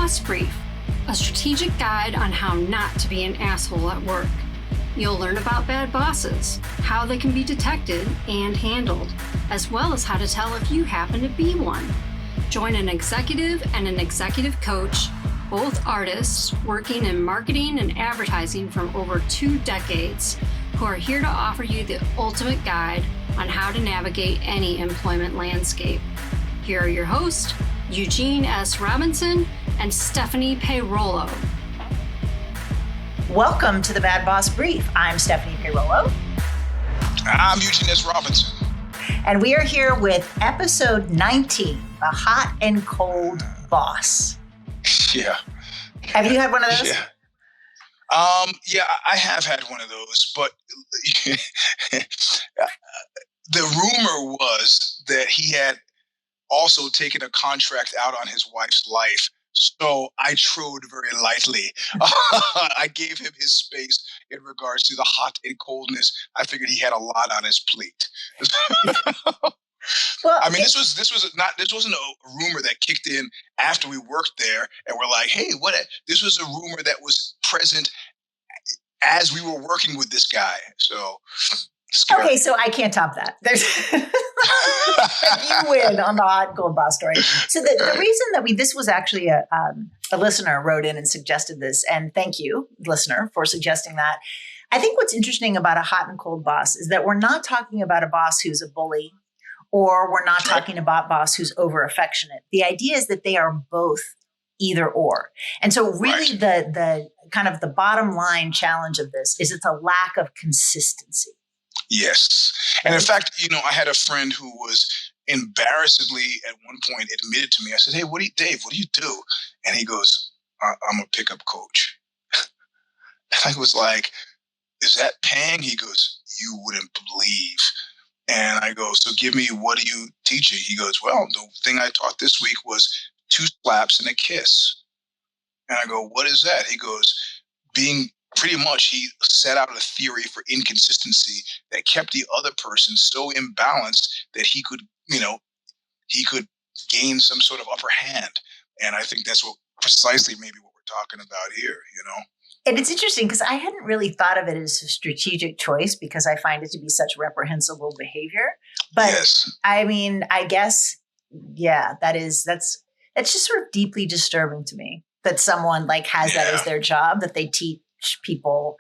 Boss Brief, a strategic guide on how not to be an asshole at work. You'll learn about bad bosses, how they can be detected and handled, as well as how to tell if you happen to be one. Join an executive and an executive coach, both artists working in marketing and advertising from over 2 decades, who are here to offer you the ultimate guide on how to navigate any employment landscape. Here are your hosts, Eugene S. Robinson and Stephanie Peirolo. Welcome to the Bad Boss Brief. I'm Stephanie Peirolo. I'm Eugene S. Robinson. And we are here with episode 19, The Hot and Cold Boss. Yeah. Have you had one of those? Yeah. I have had one of those, but the rumor was that he had also taken a contract out on his wife's life. So I trod very lightly. I gave him his space in regards to the hot and coldness. I figured he had a lot on his plate. Well, I mean, this wasn't a rumor that kicked in after we worked there and we're like, hey, this was a rumor that was present as we were working with this guy. So scary. Okay, so I can't top that. There's you win on the hot and cold boss story. So the reason that this was actually a listener wrote in and suggested this, and thank you, listener, for suggesting that. I think what's interesting about a hot and cold boss is that we're not talking about a boss who's a bully, or we're not talking about a boss who's over affectionate. The idea is that they are both either or. And so really the kind of the bottom line challenge of this is it's a lack of consistency. Yes. And in fact, I had a friend who was embarrassedly at one point admitted to me, I said, hey, Dave, what do you do? And he goes, I'm a pickup coach. And I was like, is that paying? He goes, you wouldn't believe. And I go, so give me, what are you teaching? He goes, well, the thing I taught this week was 2 slaps and a kiss. And I go, what is that? He goes, pretty much he set out a theory for inconsistency that kept the other person so imbalanced that he could gain some sort of upper hand. And I think that's precisely maybe what we're talking about here, And it's interesting because I hadn't really thought of it as a strategic choice because I find it to be such reprehensible behavior. But yes. I mean, I guess, yeah, that's just sort of deeply disturbing to me that someone has that as their job, that they teach people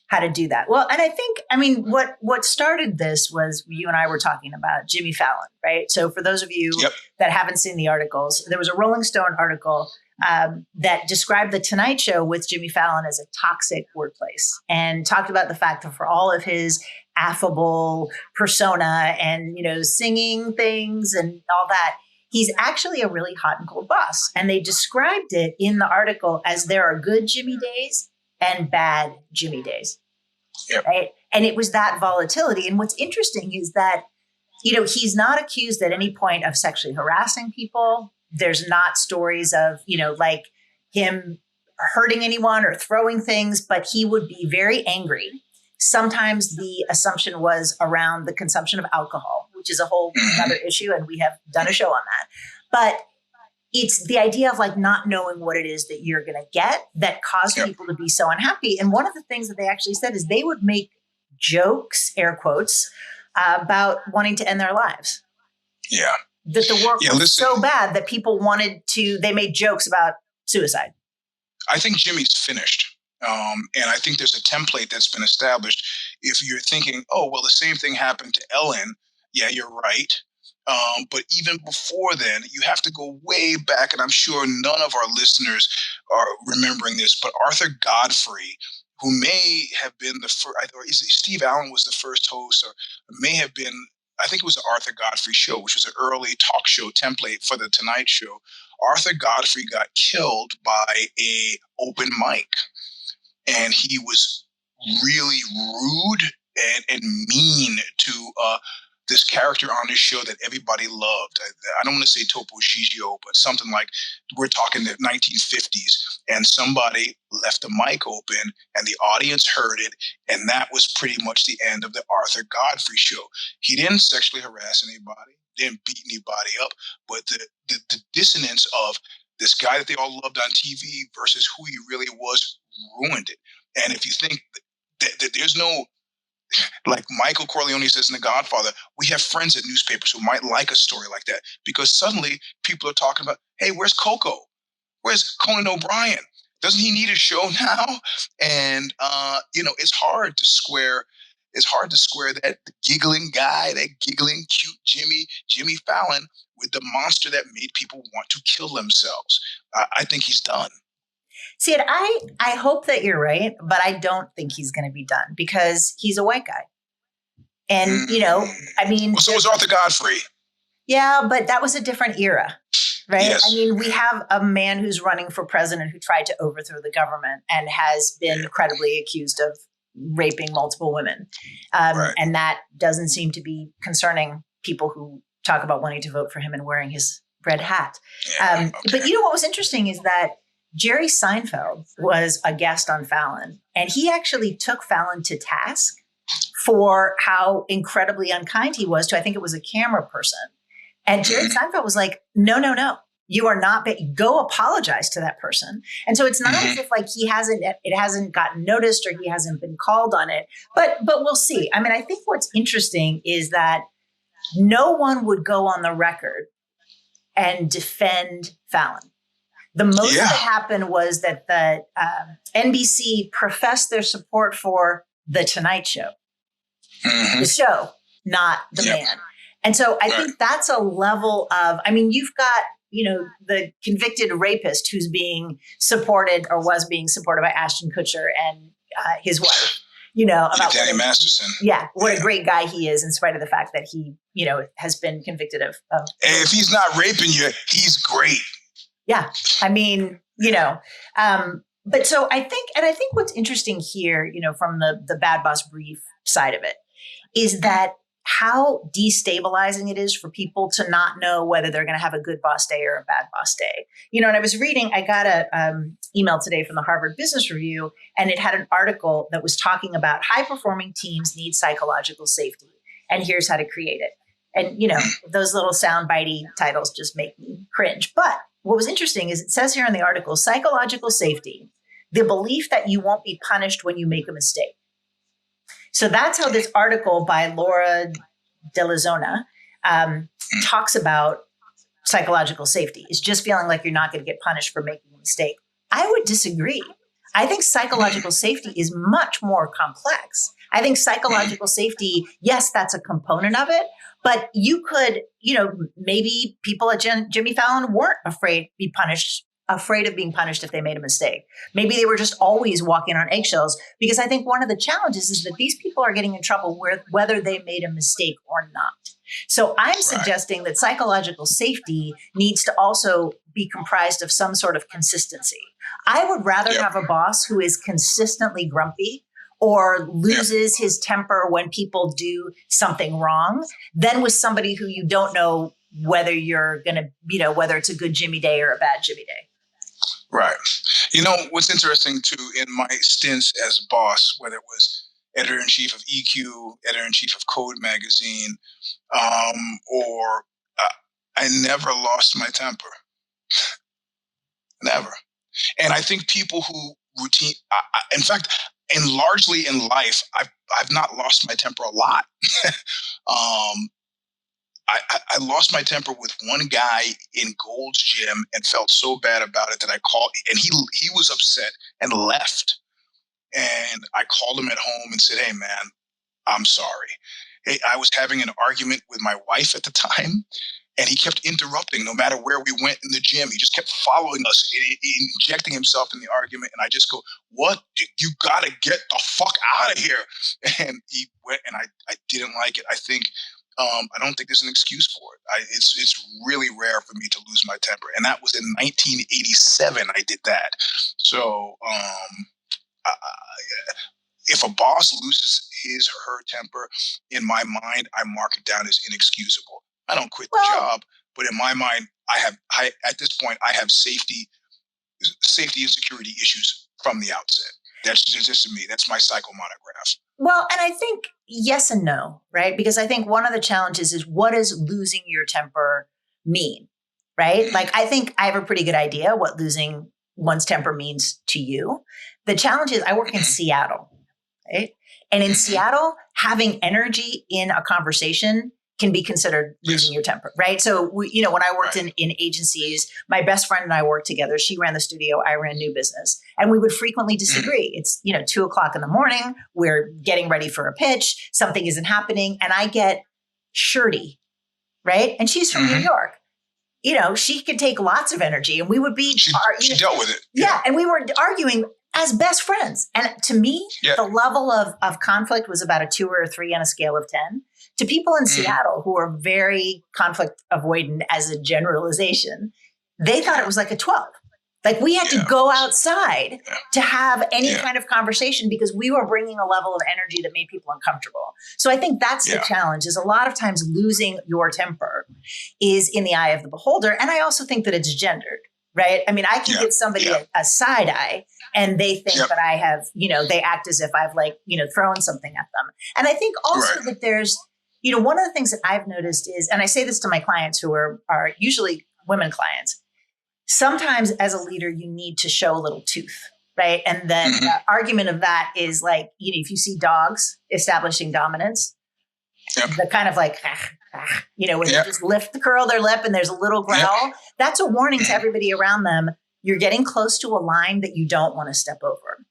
how to do that. Well, and what started this was you and I were talking about Jimmy Fallon, right? So for those of you that haven't seen the articles, there was a Rolling Stone article that described the Tonight Show with Jimmy Fallon as a toxic workplace and talked about the fact that for all of his affable persona and, singing things and all that, he's actually a really hot and cold boss. And they described it in the article as there are good Jimmy days and bad Jimmy days. Yep. Right. And it was that volatility. And what's interesting is that, he's not accused at any point of sexually harassing people. There's not stories of, him hurting anyone or throwing things, but he would be very angry. Sometimes the assumption was around the consumption of alcohol, which is a whole other issue. And we have done a show on that. But it's the idea of not knowing what it is that you're going to get that caused people to be so unhappy. And one of the things that they actually said is they would make jokes, air quotes, about wanting to end their lives. Yeah. That the work was so bad that people they made jokes about suicide. I think Jimmy's finished. And I think there's a template that's been established. If you're thinking, oh, well, the same thing happened to Ellen. Yeah, you're right. But even before then, you have to go way back, and I'm sure none of our listeners are remembering this, but Arthur Godfrey, who may have been the first, or Steve Allen was the first host, or may have been, I think it was the Arthur Godfrey show, which was an early talk show template for the Tonight Show. Arthur Godfrey got killed by a open mic, and he was really rude and mean to this character on this show that everybody loved. I don't want to say Topo Gigio, but something like, we're talking the 1950s, and somebody left the mic open and the audience heard it, and that was pretty much the end of the Arthur Godfrey show. He didn't sexually harass anybody, didn't beat anybody up, but the dissonance of this guy that they all loved on TV versus who he really was ruined it. And if you think that there's no, like Michael Corleone says in The Godfather, we have friends at newspapers who might like a story like that because suddenly people are talking about, hey, where's Coco? Where's Conan O'Brien? Doesn't he need a show now? And it's hard to square. It's hard to square that giggling guy, that giggling cute Jimmy Fallon, with the monster that made people want to kill themselves. I think he's done. See, and I hope that you're right, but I don't think he's going to be done because he's a white guy. And, I mean. Well, so was Arthur Godfrey. Yeah, but that was a different era, right? Yes. I mean, we have a man who's running for president who tried to overthrow the government and has been credibly accused of raping multiple women. Right. And that doesn't seem to be concerning people who talk about wanting to vote for him and wearing his red hat. Yeah, But what was interesting is that Jerry Seinfeld was a guest on Fallon, and he actually took Fallon to task for how incredibly unkind he was to, I think it was a camera person. And Jerry Seinfeld was like, no, you are not, go apologize to that person. And so it's not as if like it hasn't gotten noticed or he hasn't been called on it, but we'll see. I mean, I think what's interesting is that no one would go on the record and defend Fallon. The most that happened was that the NBC professed their support for The Tonight Show, the show, not the man. And so I think that's a level of, I mean, you've got, the convicted rapist who's being supported or was being supported by Ashton Kutcher and his wife, about Danny Masterson. Yeah. What a great guy he is in spite of the fact that he, has been convicted of. Hey, if he's not raping you, he's great. Yeah. I mean, but so I think what's interesting here, from the Bad Boss Brief side of it is that how destabilizing it is for people to not know whether they're going to have a good boss day or a bad boss day. And I was reading, I got a email today from the Harvard Business Review, and it had an article that was talking about high performing teams need psychological safety. And here's how to create it. And, those little soundbitey titles just make me cringe. But what was interesting is it says here in the article, psychological safety, the belief that you won't be punished when you make a mistake. So that's how this article by Laura Delazona talks about psychological safety. It's just feeling like you're not going to get punished for making a mistake. I would disagree. I think psychological safety is much more complex. I think psychological safety, yes, that's a component of it, but you could, maybe people at Jimmy Fallon weren't afraid of being punished if they made a mistake. Maybe they were just always walking on eggshells, because I think one of the challenges is that these people are getting in trouble whether they made a mistake or not. So I'm suggesting that psychological safety needs to also be comprised of some sort of consistency. I would rather have a boss who is consistently grumpy or loses his temper when people do something wrong than with somebody who you don't know whether you're going to, whether it's a good Jimmy day or a bad Jimmy day. Right. What's interesting too, in my stints as boss, whether it was editor-in-chief of EQ, editor-in-chief of Code magazine, or I never lost my temper. Never. And I think people who in fact, and largely in life, I've not lost my temper a lot. I lost my temper with one guy in Gold's Gym and felt so bad about it that I called, and he was upset and left. And I called him at home and said, "Hey man, I'm sorry. Hey, I was having an argument with my wife at the time, and he kept interrupting no matter where we went in the gym. He just kept following us, injecting himself in the argument. And I just go, what? You got to get the fuck out of here." And he went, and I didn't like it. I think, I don't think there's an excuse for it. It's really rare for me to lose my temper. And that was in 1987 I did that. So if a boss loses his or her temper, in my mind, I mark it down as inexcusable. I don't quit the job, but in my mind, at this point, I have safety and security issues from the outset. That's just me. That's my psychomonograph. Well, and I think yes and no, right? Because I think one of the challenges is, what does losing your temper mean? right? Like, I think I have a pretty good idea what losing one's temper means to you. The challenge is I work in Seattle, right? And in Seattle, having energy in a conversation can be considered losing your temper, right? So, when I worked in agencies, my best friend and I worked together. She ran the studio, I ran new business, and we would frequently disagree. It's, 2:00 in the morning, we're getting ready for a pitch, something isn't happening, and I get shirty, right? And she's from New York. She could take lots of energy, and we would be she dealt with it. Yeah, and we were arguing as best friends. And to me, the level of conflict was about a 2 or a 3 on a scale of 10. To people in Seattle who are very conflict avoidant as a generalization, they thought it was like a 12. Like, we had to go outside to have any kind of conversation because we were bringing a level of energy that made people uncomfortable. So I think that's the challenge, is a lot of times losing your temper is in the eye of the beholder. And I also think that it's gendered, right? I mean, I can give somebody a side eye and they think that I have, they act as if I've thrown something at them. And I think also that there's, one of the things that I've noticed is, and I say this to my clients who are usually women clients, sometimes as a leader, you need to show a little tooth, right? And then the argument of that is like, if you see dogs establishing dominance, the kind of like, when they just curl their lip and there's a little growl, that's a warning to everybody around them. You're getting close to a line that you don't want to step over.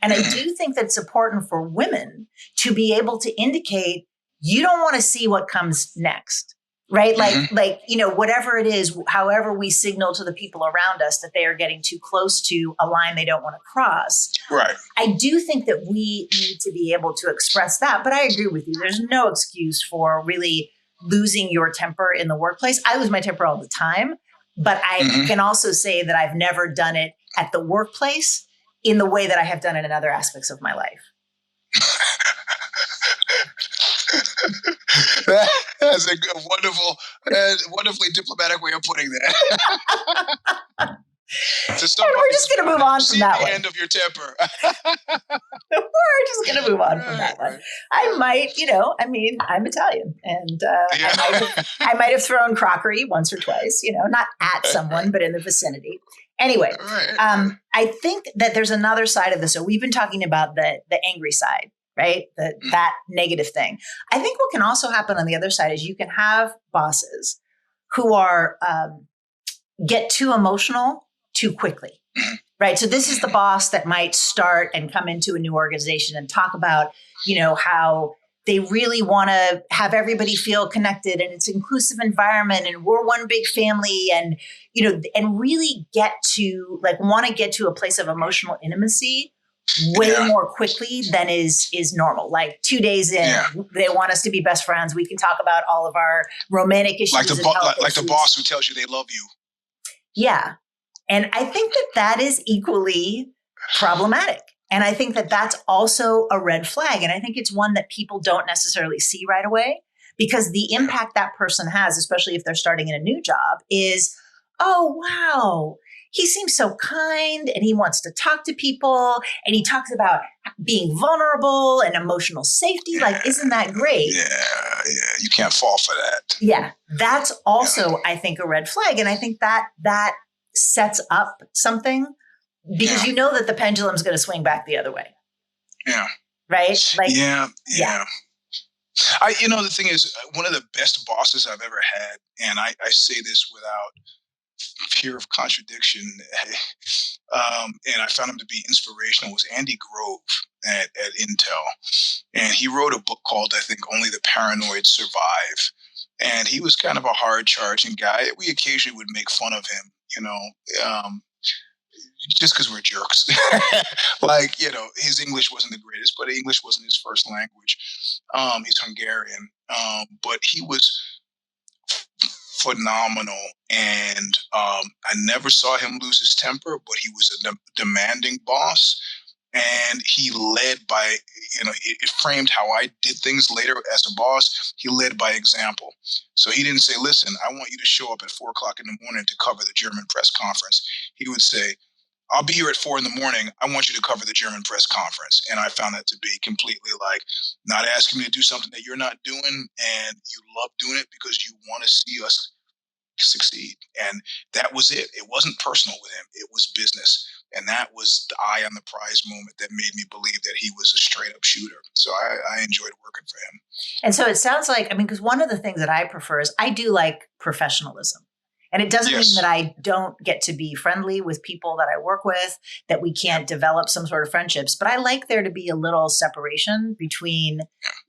And I do think that it's important for women to be able to indicate you don't want to see what comes next. Right? Whatever it is, however we signal to the people around us that they are getting too close to a line they don't want to cross. Right. I do think that we need to be able to express that. But I agree with you. There's no excuse for really losing your temper in the workplace. I lose my temper all the time, but I can also say that I've never done it at the workplace in the way that I have done it in other aspects of my life. That's a wonderfully diplomatic way of putting that. We're just going to move on from that one. The end of your temper. We're just going to move on from that one. I might, I'm Italian, and I might have thrown crockery once or twice, not at someone, but in the vicinity. Anyway, I think that there's another side of this. So we've been talking about the angry side, right? That negative thing. I think what can also happen on the other side is you can have bosses who are get too emotional too quickly, right? So this is the boss that might start and come into a new organization and talk about, how they really want to have everybody feel connected and it's an inclusive environment and we're one big family and, and really get to want to get to a place of emotional intimacy way more quickly than is normal. Like 2 days in, they want us to be best friends. We can talk about all of our romantic issues. Like the boss who tells you they love you. Yeah. And I think that is equally problematic. And I think that that's also a red flag. And I think it's one that people don't necessarily see right away because the impact that person has, especially if they're starting in a new job, is, oh, wow, he seems so kind and he wants to talk to people and he talks about being vulnerable and emotional safety. Like, isn't that great? Yeah. You can't fall for that. Yeah. That's also, I think, a red flag. And I think that sets up something because you know that the pendulum is going to swing back the other way. Yeah. Right? Yeah. The thing is, one of the best bosses I've ever had, and I say this without fear of contradiction, and I found him to be inspirational, was Andy Grove at Intel. And he wrote a book called, I think, Only the Paranoid Survive. And he was kind of a hard-charging guy. We occasionally would make fun of him, just because we're jerks. His English wasn't the greatest, but English wasn't his first language. He's Hungarian. But he was phenomenal. And I never saw him lose his temper, but he was a demanding boss. And he led by, it framed how I did things later as a boss. He led by example. So he didn't say, listen, I want you to show up at 4:00 in the morning to cover the German press conference. He would say, I'll be here at 4 a.m. I want you to cover the German press conference. And I found that to be completely not asking me to do something that you're not doing. And you love doing it because you want to see us succeed. And that was it. It wasn't personal with him. It was business. And that was the eye on the prize moment that made me believe that he was a straight up shooter. So I enjoyed working for him. And so it sounds like, because one of the things that I prefer is I do like professionalism. And it doesn't mean that I don't get to be friendly with people that I work with, that we can't develop some sort of friendships. But I like there to be a little separation between,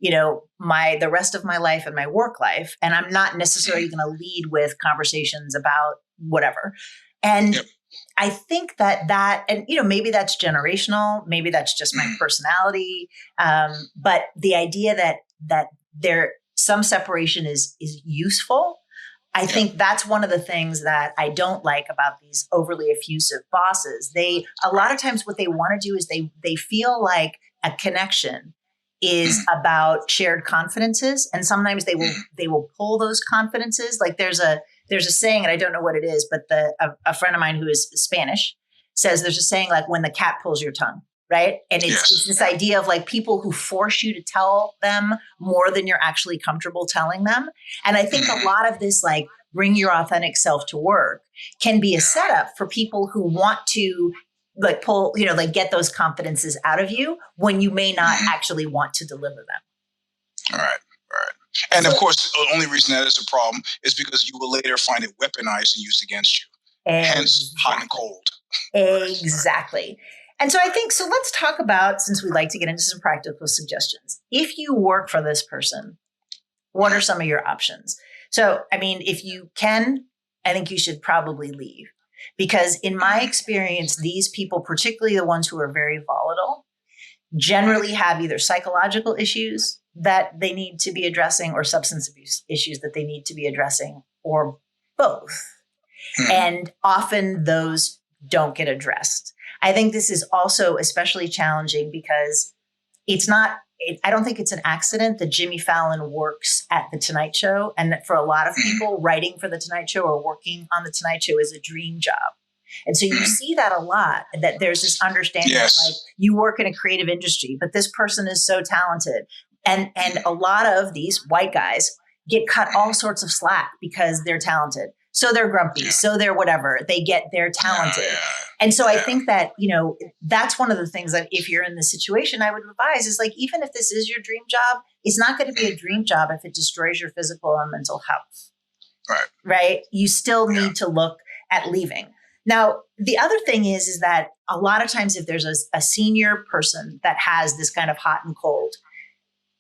the rest of my life and my work life. And I'm not necessarily going to lead with conversations about whatever. And I think that, and maybe that's generational, maybe that's just my personality. But the idea that there some separation is useful. I think that's one of the things that I don't like about these overly effusive bosses. A lot of times what they want to do is they feel like a connection is about shared confidences. And sometimes they will pull those confidences. Like there's a saying, and I don't know what it is, but a friend of mine who is Spanish says there's a saying like when the cat pulls your tongue. Right. And it's this idea of like people who force you to tell them more than you're actually comfortable telling them. And I think a lot of this, like bring your authentic self to work, can be a setup for people who want to like pull, like get those confidences out of you when you may not actually want to deliver them. All right. And of course, the only reason that is a problem is because you will later find it weaponized and used against you. Hence, hot and cold. Exactly. And so I think, let's talk about, since we like to get into some practical suggestions, if you work for this person, what are some of your options? So, if you can, I think you should probably leave, because in my experience, these people, particularly the ones who are very volatile, generally have either psychological issues that they need to be addressing or substance abuse issues that they need to be addressing, or both. And often those don't get addressed. I think this is also especially challenging because I don't think it's an accident that Jimmy Fallon works at The Tonight Show, and that for a lot of people, writing for The Tonight Show or working on The Tonight Show is a dream job. And so you see that a lot, that there's this understanding of like, you work in a creative industry, but this person is so talented. And a lot of these white guys get cut all sorts of slack because they're talented. So they're grumpy. So they're whatever. They're talented. And so I think that, that's one of the things that if you're in this situation, I would advise is like, even if this is your dream job, it's not going to be a dream job if it destroys your physical and mental health. Right. You still need to look at leaving. Now, the other thing is that a lot of times if there's a senior person that has this kind of hot and cold,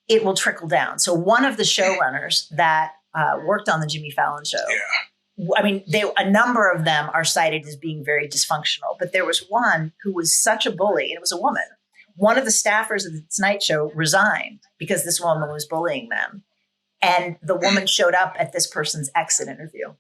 it will trickle down. So one of the showrunners that worked on the Jimmy Fallon show, a number of them are cited as being very dysfunctional, but there was one who was such a bully, and it was a woman. One of the staffers of the Tonight Show resigned because this woman was bullying them. And the woman showed up at this person's exit interview,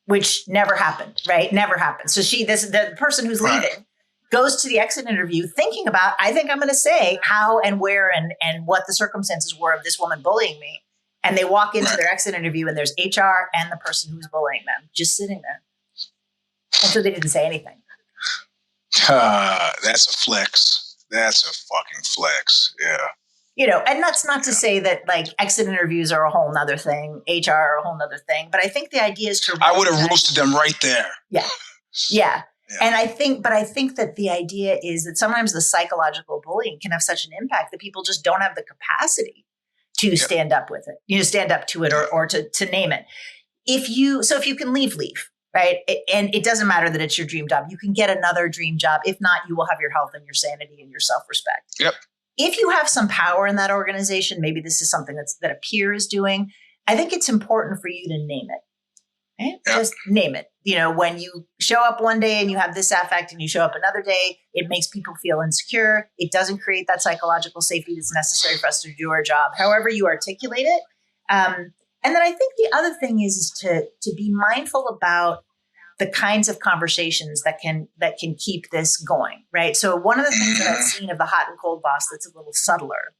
which never happened, right? Never happened. So the person who's leaving goes to the exit interview thinking about, I think I'm going to say how and where and what the circumstances were of this woman bullying me. And they walk into their exit interview and there's HR and the person who's bullying them just sitting there. And so they didn't say anything. That's a flex. That's a fucking flex. Yeah. And that's not to say that like exit interviews are a whole nother thing, HR are a whole nother thing. But I think the idea is to. I would have roasted them right there. Yeah. And I think that the idea is that sometimes the psychological bullying can have such an impact that people just don't have the capacity to stand up with it, stand up to it or to name it. If you can leave, right? And it doesn't matter that it's your dream job. You can get another dream job. If not, you will have your health and your sanity and your self-respect. Yep. If you have some power in that organization, maybe this is something that a peer is doing. I think it's important for you to name it. Right? Yep. Just name it. When you show up one day and you have this affect and you show up another day, it makes people feel insecure. It doesn't create that psychological safety that's necessary for us to do our job, however you articulate it. And then I think the other thing is to be mindful about the kinds of conversations that can keep this going, right? So one of the things that I've seen of the hot and cold boss that's a little subtler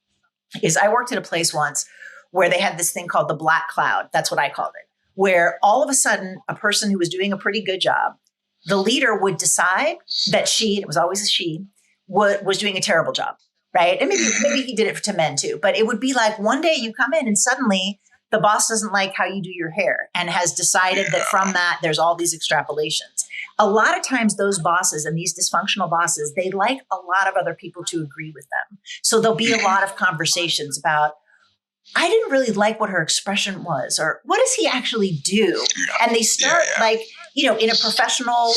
is I worked at a place once where they had this thing called the black cloud. That's what I called it. Where all of a sudden, a person who was doing a pretty good job, the leader would decide that it was always a she, was doing a terrible job, right? And maybe he did it to men too, but it would be like one day you come in and suddenly the boss doesn't like how you do your hair and has decided that from that, there's all these extrapolations. A lot of times those bosses and these dysfunctional bosses, they like a lot of other people to agree with them. So there'll be a lot of conversations about, I didn't really like what her expression was, or what does he actually do? And they start like, you know, in a professional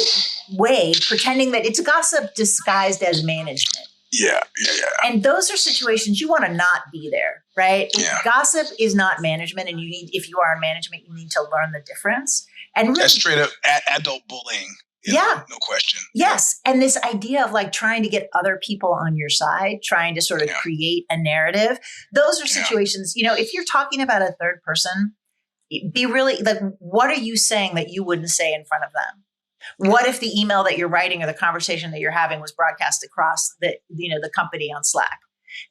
way, pretending that it's gossip disguised as management. Yeah. And those are situations you want to not be there, right? Yeah. Gossip is not management, and you need, if you are in management, you need to learn the difference. And really, that's straight up adult bullying. No question. Yes. And this idea of like trying to get other people on your side, trying to sort of create a narrative. Those are situations, you know, if you're talking about a third person, be really like, what are you saying that you wouldn't say in front of them? What if the email that you're writing or the conversation that you're having was broadcast across the, you know, the company on Slack?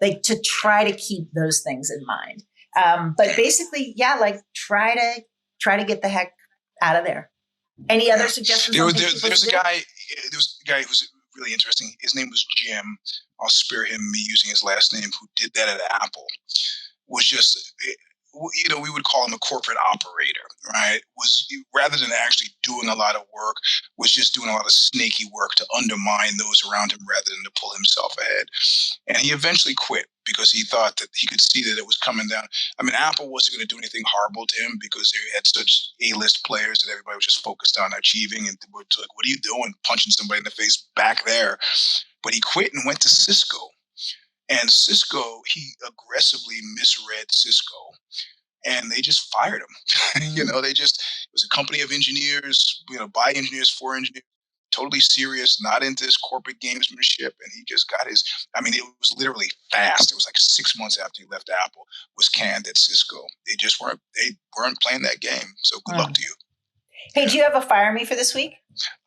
Like, to try to keep those things in mind. But basically, like try to get the heck out of there. Any other suggestions? There's a guy who was really interesting. His name was Jim. I'll spare him me using his last name, who did that at Apple. Was just, you know, we would call him a corporate operator, right? Was, rather than actually doing a lot of work, was just doing a lot of snaky work to undermine those around him rather than to pull himself ahead. And he eventually quit because he thought that he could see that it was coming down. I mean, Apple wasn't going to do anything horrible to him because they had such A-list players that everybody was just focused on achieving, and were like, what are you doing, punching somebody in the face back there? But he quit and went to Cisco. And Cisco, he aggressively misread Cisco, and they just fired him. You know, it was a company of engineers, you know, by engineers, for engineers, totally serious, not into this corporate gamesmanship. And he just got his, I mean, it was literally fast. It was like 6 months after he left Apple, was canned at Cisco. They weren't playing that game. So good luck to you. Hey, do you have a fire me for this week?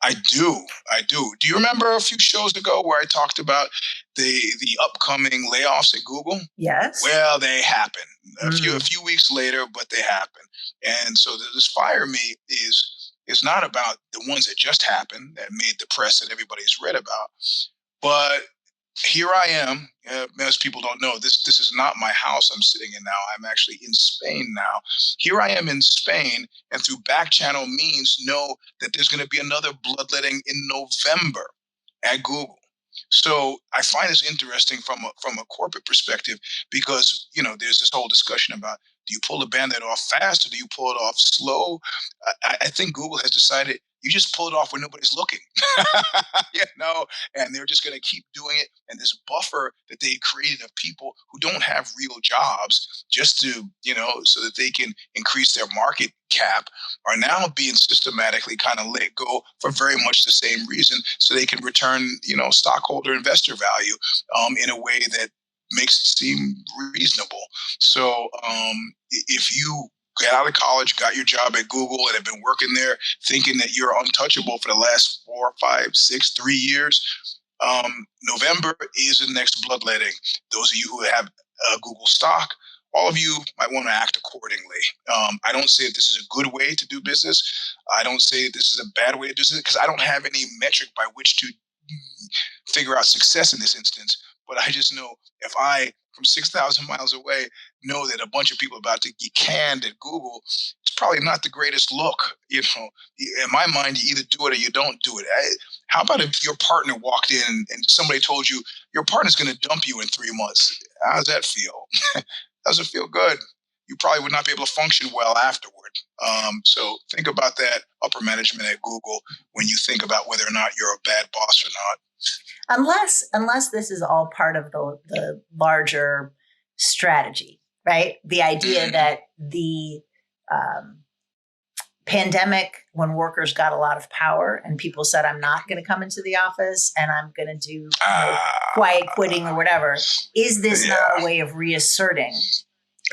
I do. Do you remember a few shows ago where I talked about the upcoming layoffs at Google? Yes. Well, they happen a few weeks later, but they happen. And so this fire me is not about the ones that just happened that made the press that everybody's read about, but here I am. As people don't know, this is not my house I'm sitting in now. I'm actually in Spain now. Here I am in Spain, and through back channel means know that there's going to be another bloodletting in November at Google. So I find this interesting from a corporate perspective because, you know, there's this whole discussion about, do you pull the Band-Aid off fast or do you pull it off slow? I think Google has decided you just pull it off when nobody's looking, you know, and they're just going to keep doing it. And this buffer that they created of people who don't have real jobs just to, you know, so that they can increase their market cap are now being systematically kind of let go for very much the same reason. So they can return, you know, stockholder investor value in a way that makes it seem reasonable. So if you got out of college, got your job at Google, and have been working there thinking that you're untouchable for the last 4, 5, 6, 3 years, November is the next bloodletting. Those of you who have Google stock, all of you might want to act accordingly. I don't say that this is a good way to do business. I don't say that this is a bad way to do business because I don't have any metric by which to figure out success in this instance. But I just know if I, from 6,000 miles away, know that a bunch of people are about to get canned at Google, it's probably not the greatest look. You know, in my mind, you either do it or you don't do it. How about if your partner walked in and somebody told you your partner's going to dump you in 3 months? How does that feel? Doesn't feel good. You probably would not be able to function well afterward. So think about that, upper management at Google, when you think about whether or not you're a bad boss or not. Unless this is all part of the larger strategy, right? The idea that the pandemic, when workers got a lot of power and people said, I'm not going to come into the office and I'm going to do quiet quitting or whatever, is this not a way of reasserting?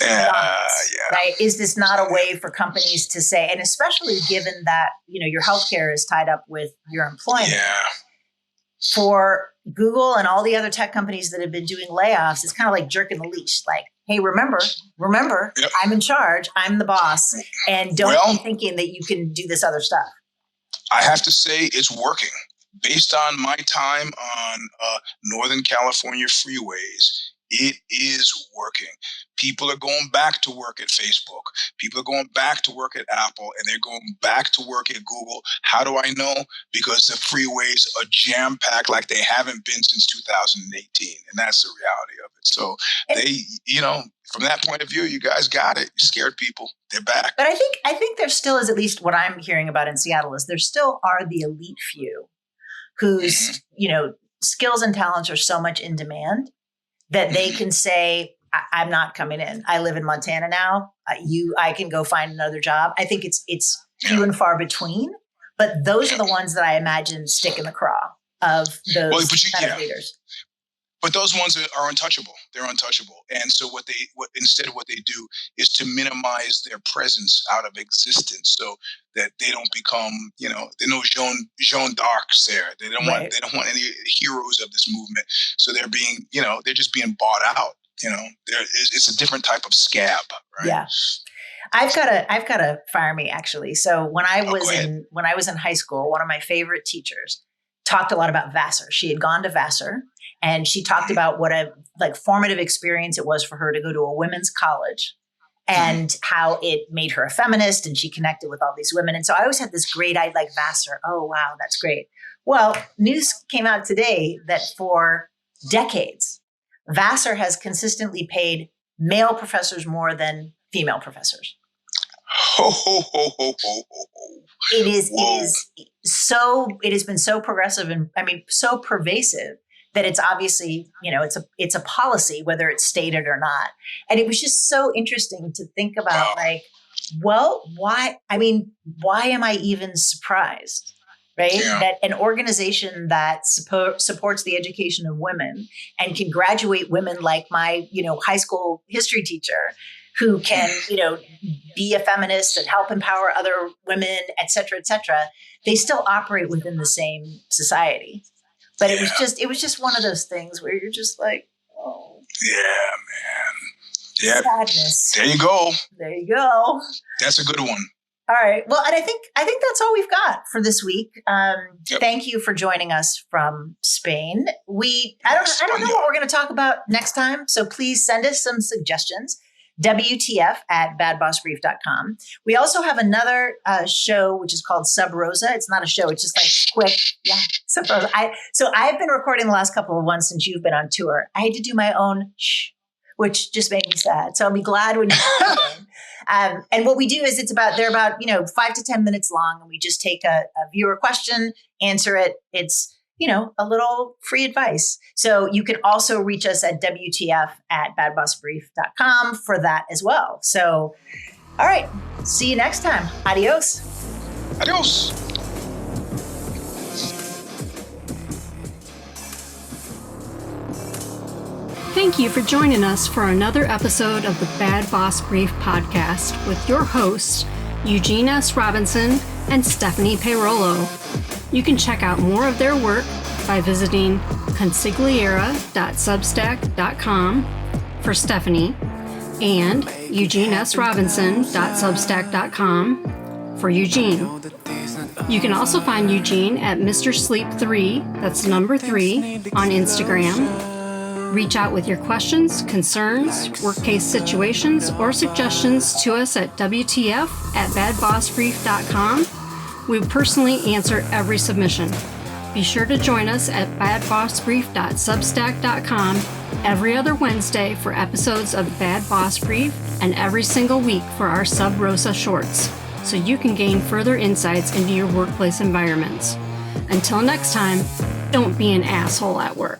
Right? Is this not a way for companies to say, and especially given that, you know, your healthcare is tied up with your employment? For Google and all the other tech companies that have been doing layoffs, it's kind of like jerking the leash. Like, hey, remember, I'm in charge. I'm the boss. And don't be thinking that you can do this other stuff. I have to say it's working. Based on my time on Northern California freeways, It is working. People are going back to work at Facebook. People are going back to work at Apple, and they're going back to work at Google. How do I know? Because the freeways are jam-packed like they haven't been since 2018. And that's the reality of it. So from that point of view, you guys got it. You scared people. They're back. But I think there still is, at least what I'm hearing about in Seattle, is there still are the elite few whose, skills and talents are so much in demand that they can say, I'm not coming in. I live in Montana now. I can go find another job. I think it's few and far between, but those are the ones that I imagine stick in the craw of those kind of leaders. But those ones are untouchable. They're untouchable. And so what they do is to minimize their presence out of existence, so that they don't become, there are no Jeanne d'Arcs there. They don't want any heroes of this movement. So they're being, they're just being bought out. It's a different type of scab, right? Yeah. I've got a fire me, actually. So when I was in high school, one of my favorite teachers talked a lot about Vassar. She had gone to Vassar, and she talked about what a formative experience it was for her to go to a women's college, and how it made her a feminist, and she connected with all these women. And so I always had this great, I'd like Vassar. Oh, wow, that's great. Well, news came out today that for decades, Vassar has consistently paid male professors more than female professors. Ho, ho, ho, ho, ho, ho. It has been so progressive and so pervasive that it's obviously, it's a policy, whether it's stated or not. And it was just so interesting to think about, why am I even surprised? Right? Yeah. That an organization that supports the education of women and can graduate women like my, high school history teacher, who can, be a feminist and help empower other women, et cetera, they still operate within the same society. But it was just one of those things where you're just like, oh. Yeah, man. Yeah. Sadness. There you go. There you go. That's a good one. All right. Well, and I think that's all we've got for this week. Thank you for joining us from Spain. I don't know what we're going to talk about next time, so please send us some suggestions. WTF@badbossbrief.com. We also have another show, which is called Sub Rosa. It's not a show. It's just quick. Yeah. Sub Rosa. So I've been recording the last couple of ones since you've been on tour. I had to do my own shh, which just made me sad. So I'll be glad when you come in. And what we do is they're about 5 to 10 minutes long, and we just take a viewer question, answer it. It's a little free advice. So you can also reach us at WTF@badbossbrief.com for that as well. So, all right. See you next time. Adios. Adios. Thank you for joining us for another episode of the Bad Boss Brief podcast with your hosts, Eugene S. Robinson and Stephanie Peirolo. You can check out more of their work by visiting consigliera.substack.com for Stephanie and eugenesrobinson.substack.com for Eugene. You can also find Eugene at Mr. Sleep 3, that's number 3, on Instagram. Reach out with your questions, concerns, work case situations, or suggestions to us at WTF@badbossbrief.com. We personally answer every submission. Be sure to join us at badbossbrief.substack.com every other Wednesday for episodes of Bad Boss Brief and every single week for our Sub Rosa shorts, so you can gain further insights into your workplace environments. Until next time, don't be an asshole at work.